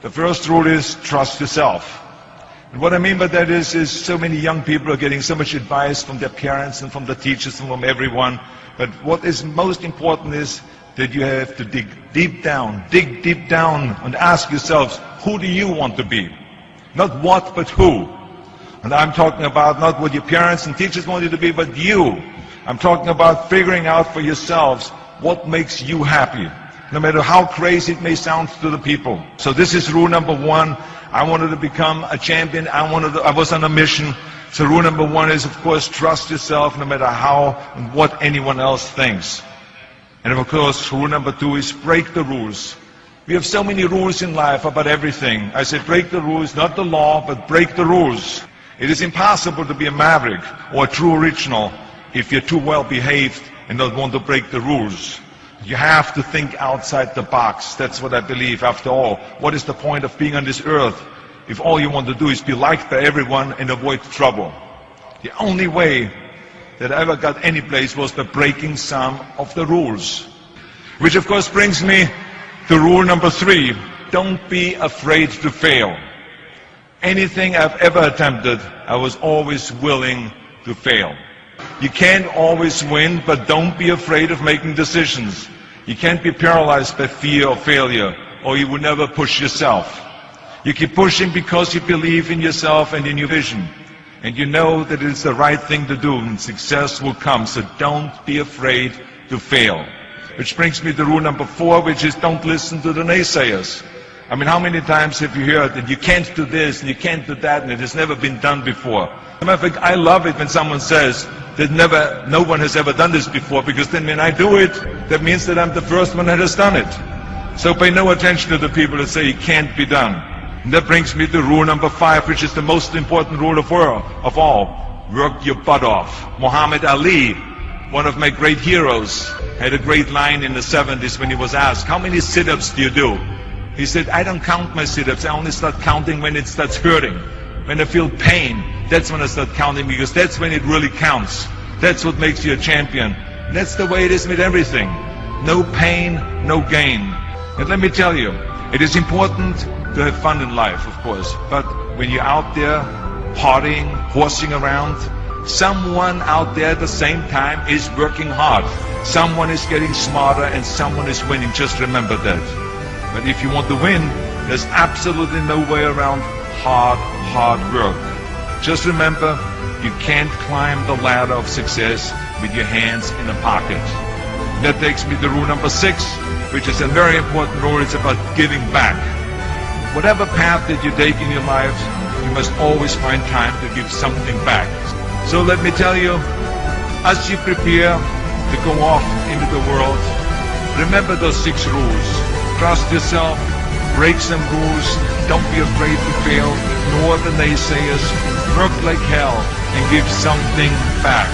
The first rule is trust yourself. And what I mean by that is so many young people are getting so much advice from their parents and from the teachers and from everyone. But what is most important is that you have to dig deep down and ask yourselves, who do you want to be? Not what, but who. And I'm talking about not what your parents and teachers want you to be, but you. I'm talking about figuring out for yourselves what makes you happy, no matter how crazy it may sound to the people. So this is rule number one. I wanted to become a champion. I was on a mission. So rule number one is, of course, trust yourself no matter how and what anyone else thinks. And of course, rule number two is break the rules. We have so many rules in life about everything. I say break the rules, not the law, but break the rules. It is impossible to be a maverick or a true original if you're too well behaved and don't want to break the rules. You have to think outside the box. That's what I believe. After all, what is the point of being on this earth if all you want to do is be liked by everyone and avoid trouble? The only way that I ever got any place was by breaking some of the rules. Which of course brings me to rule number three. Don't be afraid to fail. Anything I've ever attempted, I was always willing to fail. You can't always win, but don't be afraid of making decisions. You can't be paralyzed by fear of failure, or you will never push yourself. You keep pushing because you believe in yourself and in your vision. And you know that it's the right thing to do, and success will come. So don't be afraid to fail. Which brings me to rule number four, which is don't listen to the naysayers. I mean, how many times have you heard that you can't do this and you can't do that and it has never been done before? As a matter of fact, I love it when someone says that no one has ever done this before, because then when I do it, that means that I'm the first one that has done it. So pay no attention to the people that say it can't be done. And that brings me to rule number five, which is the most important rule of all. Work your butt off. Muhammad Ali, one of my great heroes, had a great line in the 70s when he was asked, how many sit-ups do you do? He said, I don't count my sit-ups. I only start counting when it starts hurting. When I feel pain, that's when I start counting, because that's when it really counts. That's what makes you a champion. And that's the way it is with everything. No pain, no gain. And let me tell you, it is important to have fun in life, of course. But when you're out there partying, horsing around, someone out there at the same time is working hard. Someone is getting smarter and someone is winning. Just remember that. But if you want to win, there's absolutely no way around hard work. Just remember, you can't climb the ladder of success with your hands in a pocket. That takes me to rule number six, which is a very important rule. It's about giving back. Whatever path that you take in your life, you must always find time to give something back. So let me tell you, as you prepare to go off into the world, remember those 6 rules. Trust yourself, break some rules, don't be afraid to fail, ignore the naysayers, work like hell, and give something back.